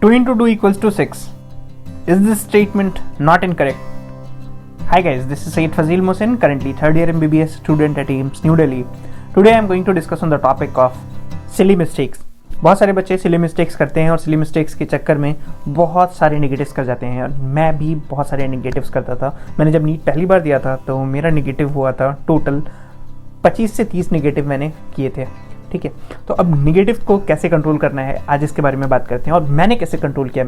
2 into 2 equals to 6. Is this statement not incorrect? Hi guys, this is Sayyid Fazil Mohsin, currently 3rd year MBBS student at AIIMS New Delhi. Today I am going to discuss on the topic of silly mistakes. बहुत सारे बच्चे silly mistakes करते हैं और silly mistakes के चक्कर में बहुत सारे नेगेटिव्स कर जाते हैं और मैं भी बहुत सारे नेगेटिव्स करता था। मैंने जब नीट पहली बार दिया था तो मेरा नेगेटिव हुआ था टोटल 25 से 30 नेगेटिव मैंने किए थे। ठीक है, तो अब नेगेटिव को कैसे कंट्रोल करना है आज इसके बारे में बात करते हैं और मैंने कैसे कंट्रोल किया।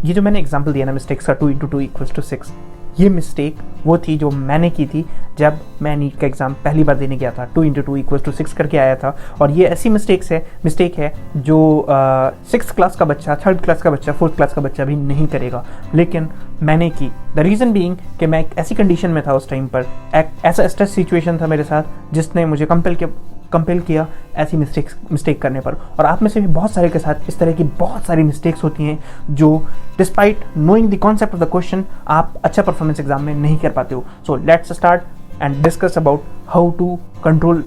ये जो मैंने एग्जांपल दिया ना मिस्टेक्स का 2 into 2 equals to 6, ये मिस्टेक वो थी जो मैंने की थी जब मैं नीट का एग्ज़ाम पहली बार देने गया था। 2 into 2 equals to 6 करके आया था और ये ऐसी मिस्टेक है जो 6th क्लास का बच्चा, 3rd क्लास का बच्चा, 4th क्लास का बच्चा भी नहीं करेगा, लेकिन मैंने की। द रीज़न बीइंग कि मैं एक ऐसी कंडीशन में था उस टाइम पर, एक ऐसा स्ट्रेस सिचुएशन था मेरे साथ जिसने मुझे कंपेल किया ऐसी मिस्टेक करने पर। और आप में से भी बहुत सारे के साथ इस तरह की बहुत सारी मिस्टेक्स होती हैं जो despite knowing the concept of the question आप अच्छा परफॉर्मेंस एग्जाम में नहीं कर पाते हो। So let's start and discuss about how to control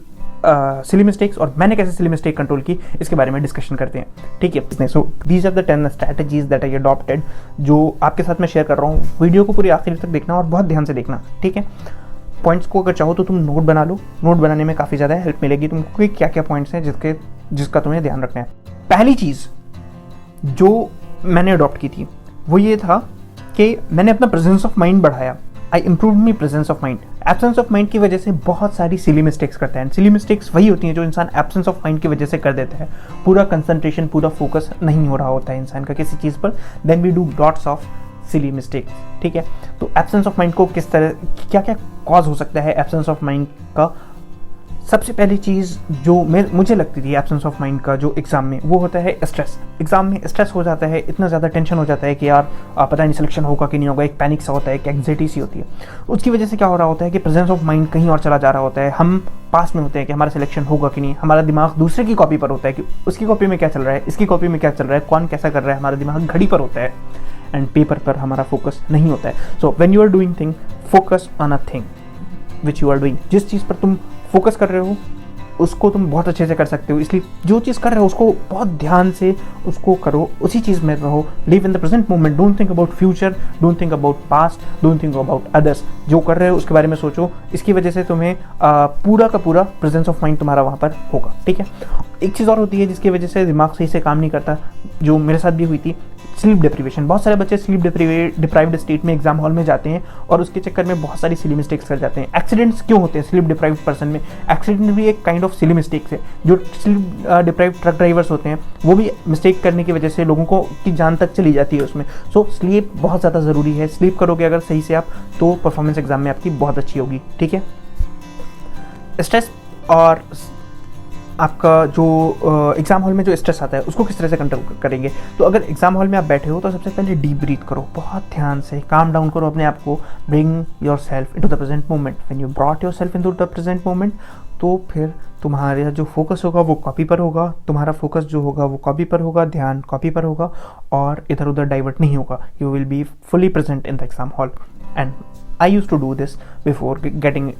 silly mistakes और मैंने कैसे सिली मिस्टेक कंट्रोल की इसके बारे में डिस्कशन करते हैं। ठीक है, so these are the 10 strategies that I adopted जो आपके साथ मैं शेयर कर रहा हूँ। वीडियो को पूरी आखिर तक देखना और बहुत ध्यान से देखना। ठीक है, पॉइंट्स को अगर चाहो तो तुम नोट बना लो, नोट बनाने में काफ़ी ज़्यादा हेल्प मिलेगी तुमको कि क्या क्या पॉइंट्स हैं जिसका तुम्हें ध्यान रखना है। पहली चीज़ जो मैंने अडॉप्ट की थी वो ये था कि मैंने अपना प्रेजेंस ऑफ माइंड बढ़ाया। I improve me presence of mind. Absence of mind की वजह से बहुत सारी सिली मिस्टेक्स करता है। सिली मिस्टेक्स वही होती हैं जो इंसान एब्सेंस ऑफ माइंड की वजह से कर देता है। पूरा कंसंट्रेशन, पूरा फोकस नहीं हो रहा होता है इंसान का किसी चीज़ पर, then we do lots of silly mistakes. ठीक है, तो एब्सेंस ऑफ माइंड को किस तरह, क्या क्या कॉज हो सकता है एब्सेंस ऑफ माइंड का। सबसे पहली चीज़ जो मुझे लगती थी एब्सेंस ऑफ माइंड का जो एग्ज़ाम में, वो होता है स्ट्रेस। एग्ज़ाम में स्ट्रेस हो जाता है, इतना ज़्यादा टेंशन हो जाता है कि यार पता नहीं सिलेक्शन होगा कि नहीं होगा, एक पैनिक सा होता है, एक एंग्जाइटी सी होती है। उसकी वजह से क्या हो रहा होता है कि प्रेजेंस ऑफ माइंड कहीं और चला जा रहा होता है। हम पास में होते हैं कि हमारा सिलेक्शन होगा कि नहीं, हमारा दिमाग दूसरे की कॉपी पर होता है कि उसकी कॉपी में क्या चल रहा है, इसकी कॉपी में क्या चल रहा है, कौन कैसा कर रहा है। हमारा दिमाग घड़ी पर होता है एंड पेपर पर हमारा फोकस नहीं होता है। So when you are doing thing, focus on a thing which you are doing. जिस चीज़ पर तुम फोकस कर रहे हो उसको तुम बहुत अच्छे से कर सकते हो, इसलिए जो चीज़ कर रहे हो उसको बहुत ध्यान से उसको करो, उसी चीज़ में रहो। Live in the present moment, don't think about future, don't think about past, don't think about others. जो कर रहे हो उसके बारे में सोचो। इसकी वजह से तुम्हें पूरा का पूरा प्रेजेंस ऑफ माइंड तुम्हारा वहाँ पर होगा। ठीक है, एक चीज़ और होती है जिसकी वजह से दिमाग सही से काम नहीं करता, जो मेरे साथ भी हुई थी, स्लीप डिप्रीवेशन। बहुत सारे बच्चे स्लीप डिप्राइव्ड स्टेट में एग्जाम हॉल में जाते हैं और उसके चक्कर में बहुत सारी सिली मिस्टेक्स कर जाते हैं। एक्सीडेंट्स क्यों होते हैं स्लीप डिप्राइव्ड पर्सन में? एक्सीडेंट भी एक काइंड ऑफ सिली मिस्टेक्स है। जो स्लीप डिप्राइव्ड ट्रक ड्राइवर्स होते हैं वो भी मिस्टेक करने की वजह से लोगों को की जान तक चली जाती है उसमें। सो स्लीप बहुत ज़्यादा ज़रूरी है। स्लीप करोगे अगर सही से आप तो परफॉर्मेंस एग्जाम में आपकी बहुत अच्छी होगी। ठीक है, स्ट्रेस और आपका जो एग्ज़ाम हॉल में जो स्ट्रेस आता है उसको किस तरह से कंट्रोल करेंगे। तो अगर एग्ज़ाम हॉल में आप बैठे हो तो सबसे पहले डीप ब्रीथ करो, बहुत ध्यान से काम डाउन करो अपने आप को। Bring your self into the present moment. When you brought your self into the present moment तो फिर तुम्हारा जो फोकस होगा वो कॉपी पर होगा, तुम्हारा फोकस जो होगा वो कॉपी पर होगा, ध्यान कॉपी पर होगा और इधर उधर डाइवर्ट नहीं होगा। You will be fully present in the exam hall and I use to do this before getting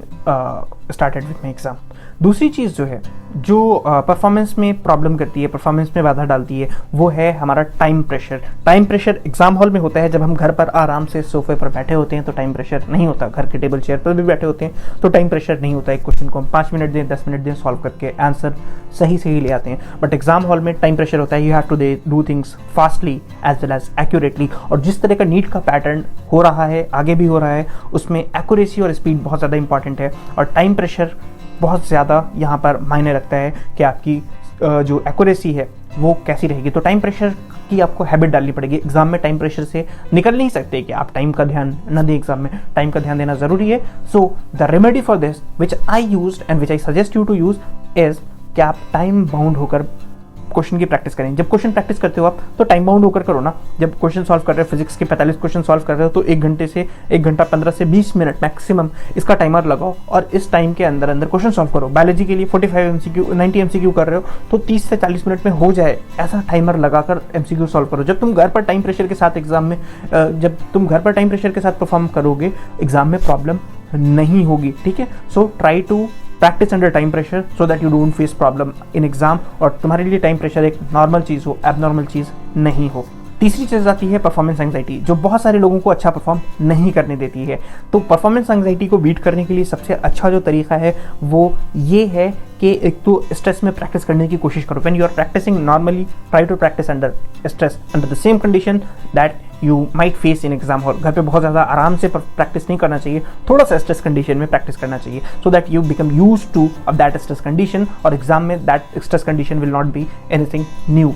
started with my exam. दूसरी चीज़ जो है जो परफॉर्मेंस में प्रॉब्लम करती है, परफॉर्मेंस में बाधा डालती है, वो है हमारा time pressure. Time pressure exam hall में होता है जब हम घर पर आराम से सोफे पर बैठे होते हैं तो टाइम प्रेशर नहीं होता। घर के टेबल चेयर पर भी बैठे होते हैं तो टाइम प्रेशर नहीं होता। एक क्वेश्चन को हम 5 मिनट दें, 10 मिनट दें, सॉल्व करके आंसर सही से ही ले आते हैं। बट एग्जाम हॉल में टाइम प्रेशर होता है। You have to do things fastly as well as accurately. और जिस तरह का नीट का पैटर्न हो रहा है, आगे भी हो रहा है, उसमें एक्यूरेसी और स्पीड बहुत ज़्यादा इंपॉर्टेंट है और टाइम प्रेशर बहुत ज़्यादा यहाँ पर मायने रखता है कि आपकी जो एक्यूरेसी है वो कैसी रहेगी। तो टाइम प्रेशर की आपको हैबिट डालनी पड़ेगी। एग्जाम में टाइम प्रेशर से निकल नहीं सकते कि आप टाइम का ध्यान न दें। एग्जाम में टाइम का ध्यान देना ज़रूरी है। So the remedy for this which I used and which I suggest you to use is कि आप टाइम बाउंड होकर क्वेश्चन की प्रैक्टिस करें। जब क्वेश्चन प्रैक्टिस करते हो आप तो टाइम बाउंड होकर करो ना। जब क्वेश्चन सॉल्व कर रहे हो, फिजिक्स के 45 क्वेश्चन सॉल्व कर रहे हो तो 1 घंटा 15 से 20 मिनट मैक्सिमम इसका टाइमर लगाओ और इस टाइम के अंदर अंदर क्वेश्चन सॉल्व करो। बायोलॉजी के लिए 45 MCQ 90 MCQ कर रहे हो तो 30 से 40 मिनट में हो जाए, ऐसा टाइमर लगाकर MCQ सॉल्व करो। जब तुम घर पर टाइम प्रेशर के साथ परफॉर्म करोगे एग्जाम में प्रॉब्लम नहीं होगी। ठीक है, so try to practice under time pressure so that you don't face problem in exam और तुम्हारे लिए टाइम प्रेशर एक नॉर्मल चीज़ हो, एबनॉर्मल चीज़ नहीं हो। तीसरी चीज़ आती है परफॉर्मेंस एंग्जाइटी, जो बहुत सारे लोगों को अच्छा परफॉर्म नहीं करने देती है। तो परफॉर्मेंस एंग्जाइटी को बीट करने के लिए सबसे अच्छा जो तरीका है वो ये है कि एक तो स्ट्रेस में प्रैक्टिस करने की कोशिश करो। When you are practicing normally, try to practice under stress, under the same condition that you might face in exam hall. घर पे बहुत ज़्यादा आराम से प्रैक्टिस नहीं करना चाहिए, थोड़ा सा स्ट्रेस कंडीशन में प्रैक्टिस करना चाहिए, सो that you become use two of that stress condition, और एग्जाम में that stress condition will not be anything new.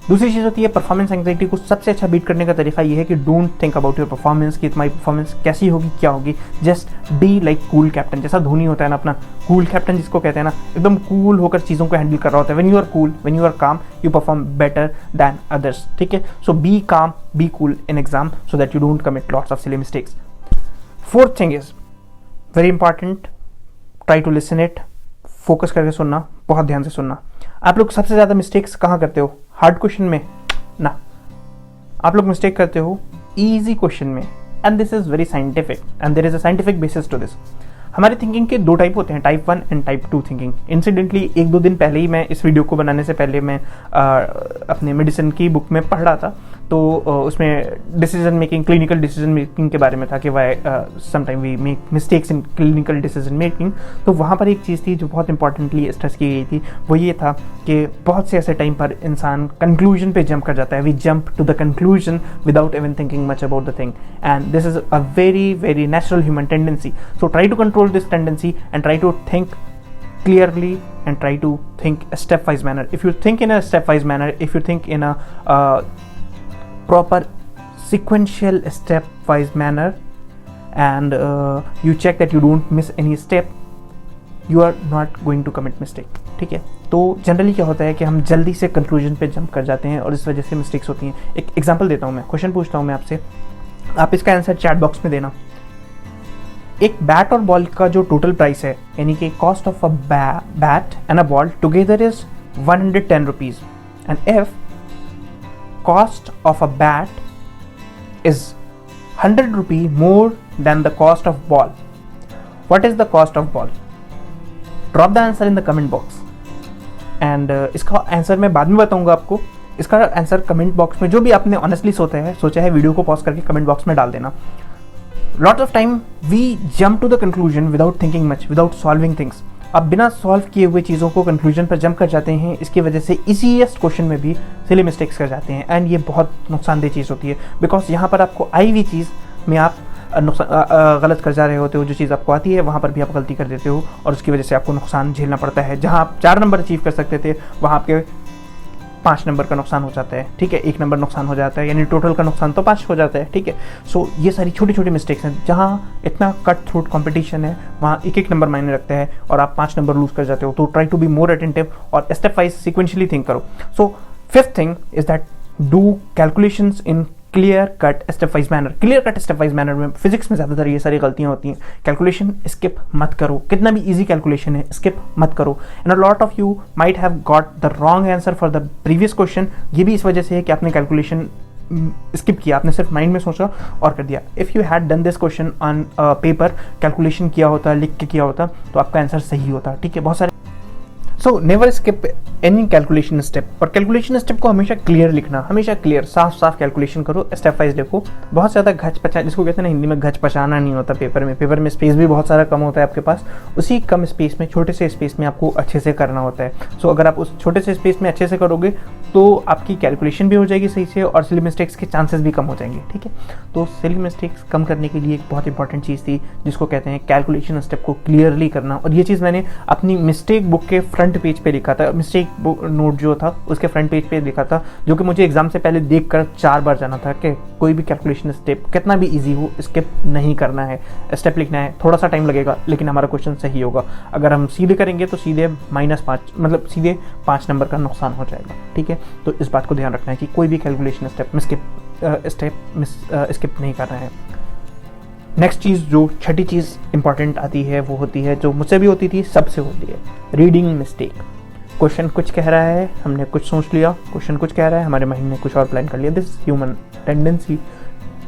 दूसरी चीज़ होती है परफॉर्मेंस एंग्जाइटी को सबसे अच्छा बीट करने का तरीका ये है कि don't think about your performance, कि तुम्हारी परफॉर्मेंस कैसी होगी, क्या होगी। Just be like cool captain, जैसा धोनी होता है ना अपना कूल कैप्टन जिसको कहते हैं ना, एकदम कूल होकर चीज़ों को हैंडल कर रहा होता है। When you are cool, when you are calm, you perform better than others, ठीक है। So be calm, be cool in exam so that you don't commit lots of silly mistakes. Fourth thing is very important, try to listen it, focus करके सुनना, बहुत ध्यान से सुनना। आप लोग सबसे ज़्यादा मिस्टेक्स कहाँ करते हो? हार्ड क्वेश्चन में ना, आप लोग मिस्टेक करते हो इजी क्वेश्चन में, and this is very scientific and there is a scientific basis to this. हमारी थिंकिंग के दो टाइप होते हैं, type 1 and type 2 thinking. Incidentally एक दो दिन पहले ही, मैं इस वीडियो को बनाने से पहले मैं अपने मेडिसिन की बुक में पढ़ रहा था, तो उसमें decision making, clinical decision making के बारे में था कि why sometime we make mistakes in clinical decision making. तो वहाँ पर एक चीज़ थी जो बहुत इंपॉर्टेंटली स्ट्रेस की गई थी, वो ये था कि बहुत से ऐसे टाइम पर इंसान कंक्लूजन पे जंप कर जाता है। We jump to the conclusion without even thinking much about the thing, and this is a very very natural human tendency. So try to control this tendency and try to think clearly and try to think a stepwise manner. If you think in a stepwise manner, if you think in a proper sequential stepwise manner, and you check that you don't miss any step, you are not going to commit mistake, ठीक है। तो generally क्या होता है कि हम जल्दी से कंक्लूजन पे जंप कर जाते हैं और इस वजह से मिस्टेक्स होती हैं। एक एग्जांपल देता हूँ मैं, क्वेश्चन पूछता हूँ मैं आपसे, आप इसका आंसर चैट बॉक्स में देना। एक बैट और बॉल का जो टोटल प्राइस है, यानी कि cost of a bat and a ball together is 110 rupees, and if cost of a bat is 100 rupee more than the cost of ball, what is the cost of ball? Drop the answer in the comment box, and इसका answer मैं बाद में बताऊंगा आपको। इसका answer comment box में जो भी आपने ऑनेस्टली सोचा है वीडियो को पॉज करके कमेंट बॉक्स में डाल देना। Lot of time we jump to the conclusion without thinking much, without solving things. अब बिना सॉल्व किए हुए चीज़ों को कंक्लूजन पर जंप कर जाते हैं, इसकी वजह से इजीएस्ट क्वेश्चन में भी सिली मिस्टेक्स कर जाते हैं, एंड ये बहुत नुकसानदेह चीज़ होती है। बिकॉज यहाँ पर आपको आई हुई चीज़ में आप गलत कर जा रहे होते हो, जो चीज़ आपको आती है वहाँ पर भी आप गलती कर देते हो, और उसकी वजह से आपको नुकसान झेलना पड़ता है। जहाँ आप 4 नंबर अचीव कर सकते थे, वहाँ आपके 5 नंबर का नुकसान हो जाता है, ठीक है। 1 नंबर नुकसान हो जाता है, यानी टोटल का नुकसान तो 5 हो जाता है, ठीक है। सो ये सारी छोटी छोटी मिस्टेक्स हैं। जहाँ इतना कट थ्रोट कंपटीशन है, वहाँ एक नंबर मायने रखते हैं और आप 5 नंबर लूज कर जाते हो। तो try to be more attentive और स्टेप वाइज सिक्वेंशली थिंक करो। So fifth thing is that do calculations in clear cut step wise manner. Clear cut step wise manner में फिजिक्स में ज़्यादातर ये सारी गलतियाँ होती हैं। कैलकुलेशन स्किप मत करो, कितना भी इजी कैलकुलेशन है स्किप मत करो। And a lot of you might have got the wrong answer for the previous question. ये भी इस वजह से है कि आपने कैलकुलेशन स्किप किया, आपने सिर्फ माइंड में सोचा और कर दिया। If you had done this question on paper, calculation किया होता, लिख के किया होता, तो आपका आंसर सही होता, ठीक है। बहुत सारे so never skip any calculation step, और कैलकुलेशन स्टेप को हमेशा क्लियर लिखना, हमेशा क्लियर साफ साफ कैलकुलेशन करो, स्टेप वाइज देखो। बहुत ज़्यादा घच पचा, जिसको कहते हैं ना हिंदी में, घच पचाना नहीं होता पेपर में। पेपर में स्पेस भी बहुत सारा कम होता है आपके पास, उसी कम स्पेस में, छोटे से स्पेस में आपको अच्छे से करना होता है। सो अगर आप उस छोटे से स्पेस में अच्छे से करोगे तो आपकी कैलकुलेशन भी हो जाएगी सही से, और सिली मिस्टेक्स के चांसेस भी कम हो जाएंगे, ठीक है। तो सिली मिस्टेक्स कम करने के लिए एक बहुत इंपॉर्टेंट चीज़ थी जिसको कहते हैं कैलकुलेशन स्टेप को क्लियरली करना। और ये चीज़ मैंने अपनी मिस्टेक बुक के फ्रंट पेज पे लिखा था, मिस्टेक नोट जो था उसके फ्रंट पेज पे लिखा था, जो कि मुझे एग्जाम से पहले देखकर 4 बार जाना था कि कोई भी कैलकुलेशन स्टेप कितना भी इजी हो स्किप नहीं करना है, स्टेप लिखना है। थोड़ा सा टाइम लगेगा लेकिन हमारा क्वेश्चन सही होगा। अगर हम सीधे करेंगे तो सीधे -5, मतलब सीधे 5 नंबर का नुकसान हो जाएगा, ठीक है। तो इस बात को ध्यान रखना है कि कोई भी कैलकुलेशन स्टेप में स्किप नहीं करना है। नेक्स्ट चीज़, जो छठी चीज़ इंपॉर्टेंट आती है, वो होती है, जो मुझसे भी होती थी, सबसे होती है, रीडिंग मिस्टेक। क्वेश्चन कुछ कह रहा है, हमने कुछ सोच लिया, क्वेश्चन कुछ कह रहा है, हमारे माइंड ने कुछ और प्लान कर लिया। दिस ह्यूमन टेंडेंसी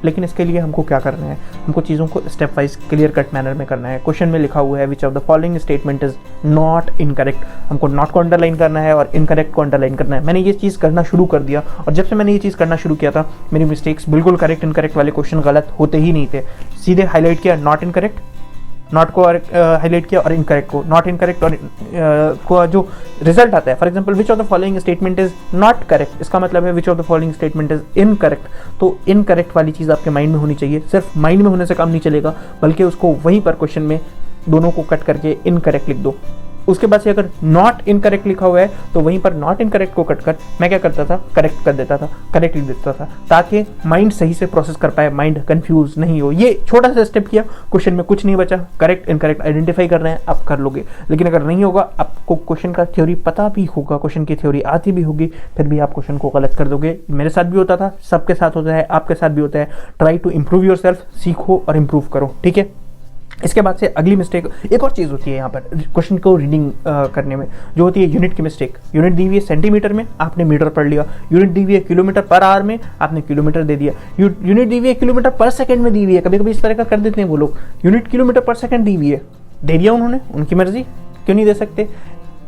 लेकिन इसके लिए हमको क्या करना है, हमको चीज़ों को step wise clear cut manner में करना है। क्वेश्चन में लिखा हुआ है which of the following statement is not incorrect, हमको नॉट को अंडरलाइन करना है और इनकरेक्ट को अंडरलाइन करना है। मैंने ये चीज़ करना शुरू कर दिया, और जब से मैंने ये चीज़ करना शुरू किया था मेरी मिस्टेक्स बिल्कुल करेक्ट इनकरेक्ट वाले क्वेश्चन गलत होते ही नहीं थे। सीधे हाईलाइट किया नॉट इनकरेक्ट, नॉट को हाईलाइट किया और इनकरेक्ट को, नॉट इनकरेक्ट और को जो रिजल्ट आता है, for example which of the following statement is not correct, इसका मतलब है which of the following statement is incorrect. तो इनकरेक्ट वाली चीज़ आपके माइंड में होनी चाहिए। सिर्फ माइंड में होने से काम नहीं चलेगा, बल्कि उसको वहीं पर क्वेश्चन में दोनों को कट करके इनकरेक्ट लिख दो। उसके बाद से अगर नॉट इनकरेक्ट लिखा हुआ है तो वहीं पर नॉट इनकरेक्ट को कट कर मैं क्या करता था, करेक्ट कर देता था, करेक्ट लिख देता था, ताकि माइंड सही से प्रोसेस कर पाए, माइंड कंफ्यूज नहीं हो। ये छोटा सा स्टेप किया, क्वेश्चन में कुछ नहीं बचा, करेक्ट इनकरेक्ट आइडेंटिफाई कर रहे हैं, आप कर लोगे। लेकिन अगर नहीं होगा, आपको क्वेश्चन का थ्योरी पता भी होगा, क्वेश्चन की थ्योरी आती भी होगी, फिर भी आप क्वेश्चन को गलत कर दोगे। मेरे साथ भी होता था, सबके साथ होता है, आपके साथ भी होता है। Try to improve your self, सीखो और इम्प्रूव करो, ठीक है। इसके बाद से अगली मिस्टेक, एक और चीज़ होती है यहाँ पर क्वेश्चन को रीडिंग करने में, जो होती है यूनिट की मिस्टेक। यूनिट दी हुई है सेंटीमीटर में, आपने मीटर पढ़ लिया। यूनिट दी हुई है किलोमीटर पर आवर में, आपने किलोमीटर दे दिया। यूनिट दी हुई है किलोमीटर पर सेकंड में दी हुई है, कभी कभी इस तरह का कर देते हैं वो लोग। यूनिट किलोमीटर पर सेकंड दी हुई है, दे दिया उन्होंने, उनकी मर्जी, क्यों नहीं दे सकते।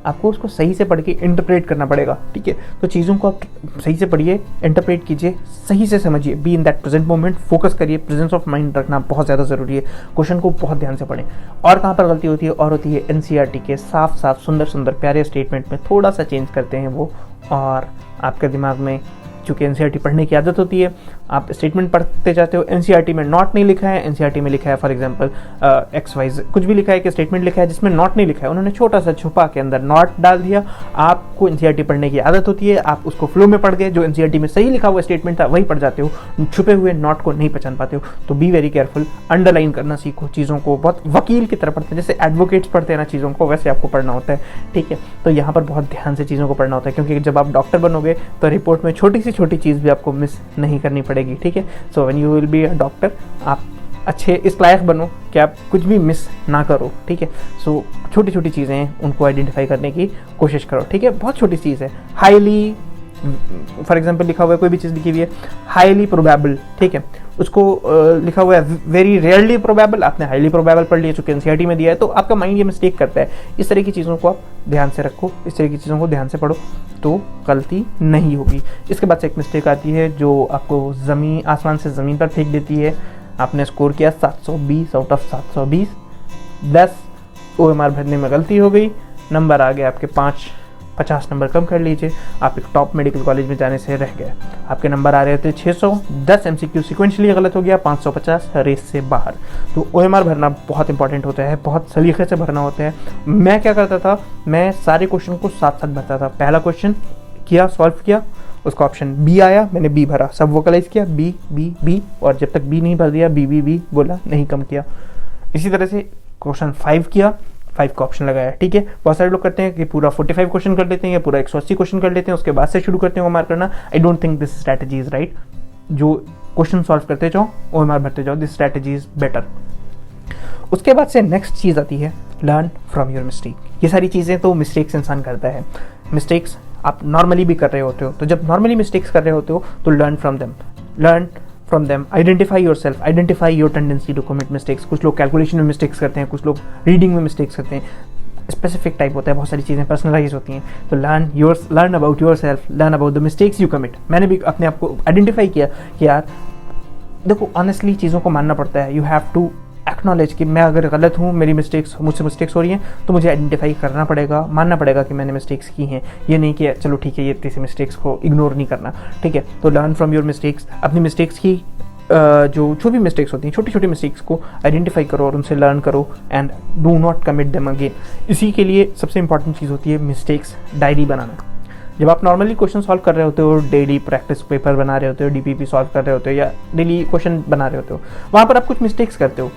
आपको उसको सही से पढ़ के इंटरप्रेट करना पड़ेगा, ठीक है। तो चीज़ों को आप सही से पढ़िए, इंटरप्रेट कीजिए, सही से समझिए, be in that present moment, focus करिए। प्रेजेंस ऑफ माइंड रखना बहुत ज़्यादा ज़रूरी है। क्वेश्चन को बहुत ध्यान से पढ़ें। और कहाँ पर गलती होती है, और होती है एनसीईआरटी के साफ साफ सुंदर सुंदर प्यारे स्टेटमेंट में थोड़ा सा चेंज करते हैं वो, और आपके दिमाग में चूँकि एनसीईआरटी पढ़ने की आदत होती है, आप स्टेटमेंट पढ़ते जाते हो। एनसीईआरटी में नॉट नहीं लिखा है, एनसीईआरटी में लिखा है for example X Y Z, कुछ भी लिखा है कि स्टेटमेंट लिखा है जिसमें नॉट नहीं लिखा है, उन्होंने छोटा सा छुपा के अंदर नॉट डाल दिया। आपको एनसीईआरटी पढ़ने की आदत होती है, आप उसको फ्लो में पढ़ गए, जो एनसीईआरटी में सही लिखा हुआ स्टेटमेंट था वही पढ़ जाते हो, छुपे हुए नॉट को नहीं पहचान पाते हो। तो बी वेरी केयरफुल, अंडरलाइन करना सीखो चीज़ों को, बहुत वकील की तरह पढ़ते हैं, जैसे एडवोकेट्स पढ़ते हैं ना चीज़ों को, वैसे आपको पढ़ना होता है, ठीक है। तो यहाँ पर बहुत ध्यान से चीज़ों को पढ़ना होता है, क्योंकि जब आप डॉक्टर बनोगे तो रिपोर्ट में छोटी सी छोटी चीज़ भी आपको मिस नहीं करनी पड़ेगी, ठीक है। So when you will be a doctor, आप अच्छे इस लायक बनो कि आप कुछ भी मिस ना करो, ठीक है। सो छोटी छोटी चीज़ें हैं, उनको आइडेंटिफाई करने की कोशिश करो, ठीक है। बहुत छोटी चीज़ है, हाईली, फॉर एग्जांपल लिखा हुआ है, कोई भी चीज़ लिखी हुई है हाईली प्रोबेबल, ठीक है, उसको लिखा हुआ है वेरी रेयरली प्रोबेबल, आपने हाईली प्रोबेबल पढ़ लिया, चूंकि एनसीईआरटी में दिया है, तो आपका माइंड ये मिस्टेक करता है। इस तरह की चीज़ों को आप ध्यान से रखो, इस तरह की चीज़ों को ध्यान से पढ़ो, तो गलती नहीं होगी। इसके बाद से एक मिस्टेक आती है जो आपको ज़मीन आसमान से ज़मीन पर फेंक देती है। आपने स्कोर किया 720 आउट ऑफ 720, 10 OMR भरने में गलती हो गई, नंबर आ गया आपके 50 नंबर कम कर लीजिए, आप एक टॉप मेडिकल कॉलेज में जाने से रह गए। आपके नंबर आ रहे थे 600, 10 MCQ सिक्वेंशली गलत हो गया, 550 रेस से बाहर। तो OMR भरना बहुत इंपॉर्टेंट होता है, बहुत सलीके से भरना होता है। मैं क्या करता था, मैं सारे क्वेश्चन को साथ साथ भरता था। पहला क्वेश्चन किया, सॉल्व किया, उसका ऑप्शन बी आया, मैंने बी भरा, सब वोकलाइज किया, बी बी बी, और जब तक बी नहीं भर दिया बी बी बी बोला, नहीं कम किया। इसी तरह से क्वेश्चन 5 किया, 5 का ऑप्शन लगाया, ठीक है। बहुत सारे लोग करते हैं कि पूरा 45 क्वेश्चन कर लेते हैं या पूरा 180 क्वेश्चन कर लेते हैं, उसके बाद से शुरू करते हैं OMR करना। I don't think this strategy is right. जो क्वेश्चन सॉल्व करते जाओ, OMR भरते जाओ, दिस स्ट्रैटेजी इज बेटर। उसके बाद से नेक्स्ट चीज़ आती है लर्न फ्रॉम योर मिस्टेक। ये सारी चीज़ें तो मिस्टेक्स इंसान करता है, मिस्टेक्स आप नॉर्मली भी कर रहे होते हो, तो जब नॉर्मली मिस्टेक्स कर रहे होते हो तो learn from them, identify your self, identify your tendency to commit mistakes. कुछ लोग कैलकुलेशन में मिस्टेक्स करते हैं, कुछ लोग रीडिंग में मिस्टेक्स करते हैं, स्पेसिफिक टाइप होता है, बहुत सारी चीज़ें पर्सनलाइज होती हैं। तो learn about your self, learn about the mistakes you commit. मैंने भी अपने आप को आइडेंटिफाई किया कि यार देखो, ऑनेस्टली चीज़ों को मानना पड़ता है। यू हैव टू एक्नॉलेज कि मैं अगर गलत हूँ, मुझसे मिस्टेक्स हो रही हैं, तो मुझे आइडेंटिफाई करना पड़ेगा, मानना पड़ेगा कि मैंने मिस्टेक्स की हैं। ये नहीं कि चलो ठीक है, ये इतनी सी मिस्टेक्स को इग्नोर नहीं करना, ठीक है। तो लर्न फ्रॉम योर मिस्टेक्स, अपनी मिस्टेक्स की जो भी मिस्टेक्स होती हैं, छोटी छोटी मिस्टेक्स को आइडेंटिफाई करो और उनसे लर्न करो, and do not commit them again. इसी के लिए सबसे इंपॉर्टेंट चीज़ होती है मिस्टेक्स डायरी बनाना। जब आप नॉर्मली क्वेश्चन सॉल्व कर रहे होते हो, डेली प्रैक्टिस पेपर बना रहे होते हो, DPP सॉल्व कर रहे होते हो, या डेली क्वेश्चन बना रहे होते हो, वहाँ पर आप कुछ मिस्टेक्स करते हो,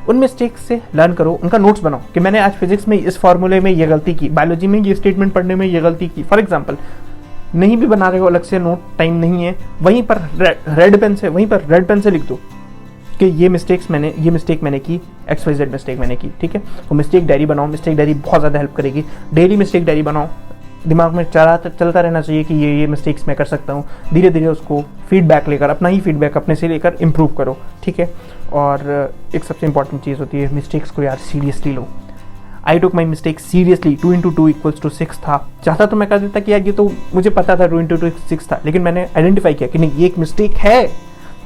उन मिस्टेक्स से लर्न करो, उनका नोट्स बनाओ कि मैंने आज फिजिक्स में इस फॉर्मूले में ये गलती की, बायोलॉजी में ये स्टेटमेंट पढ़ने में ये गलती की। फॉर एग्जांपल, नहीं भी बना रहे हो अलग से नोट, टाइम नहीं है, वहीं पर रेड पेन से लिख दो कि ये मिस्टेक मैंने की, XYZ मिस्टेक मैंने की, ठीक है। तो मिस्टेक डायरी बनाओ, मिस्टेक डायरी बहुत ज़्यादा हेल्प करेगी। डेली मिस्टेक डायरी बनाओ, दिमाग में चलता रहना चाहिए कि ये मिस्टेक्स मैं कर सकता हूँ। धीरे धीरे उसको फीडबैक लेकर, अपना ही फीडबैक अपने से लेकर इम्प्रूव करो, ठीक है। और एक सबसे इंपॉर्टेंट चीज़ होती है, मिस्टेक्स को यार seriously low. I took my mistake seriously. 2 × 2 = 6 था। चाहता तो मैं कर देता कि यार ये तो मुझे पता था 2 × 2 = 6 था, लेकिन मैंने आइडेंटिफाई किया कि नहीं, ये एक मिस्टेक है,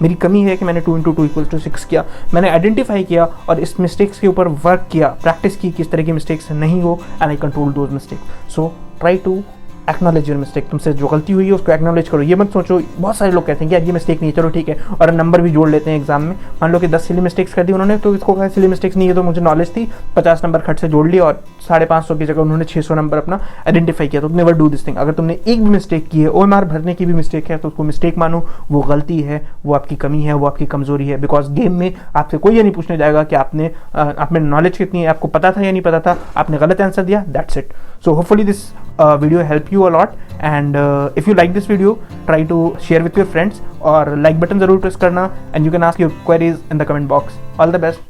मेरी कमी है कि मैंने 2 × 2 = 6 किया। मैंने आइडेंटिफाई किया और इस मिस्टेक्स के ऊपर वर्क किया, प्रैक्टिस की, किस तरह की मिस्टेक्स नहीं हो, and I control those mistakes. So try to acknowledge your mistake. तुमसे जो गलती हुई है उसको एक्नॉलेज करो। ये मत सोचो, बहुत सारे लोग कहते हैं कि यार ये मिस्टेक नहीं है, चलो ठीक है, और नंबर भी जोड़ लेते हैं एग्जाम में। मान लो कि 10 सिली मिस्टेक्स कर दी उन्होंने, तो इसको कहा सिली मिस्टेक्स नहीं है, तो मुझे नॉलेज थी, 50 नंबर खट से जोड़ लिया और 550 की जगह उन्होंने 600 नंबर अपना आइडेंटिफाई किया। तो नेवर डू दिस थिंग। अगर तुमने एक भी मिस्टेक की है, OMR भरने की भी मिस्टेक है, तो उसको मिस्टेक मानो, वो गलती है, वो आपकी कमी है, वो आपकी कमजोरी है। बिकॉज गेम में आपसे कोई ये नहीं पूछने जाएगा कि आपने आप में नॉलेज कितनी है, आपको पता था या नहीं पता था, आपने गलत आंसर दिया, that's it. So hopefully this video help you a lot, and if you like this video, try to share with your friends और like button जरूर press करना, and you can ask your queries in the comment box. All the best.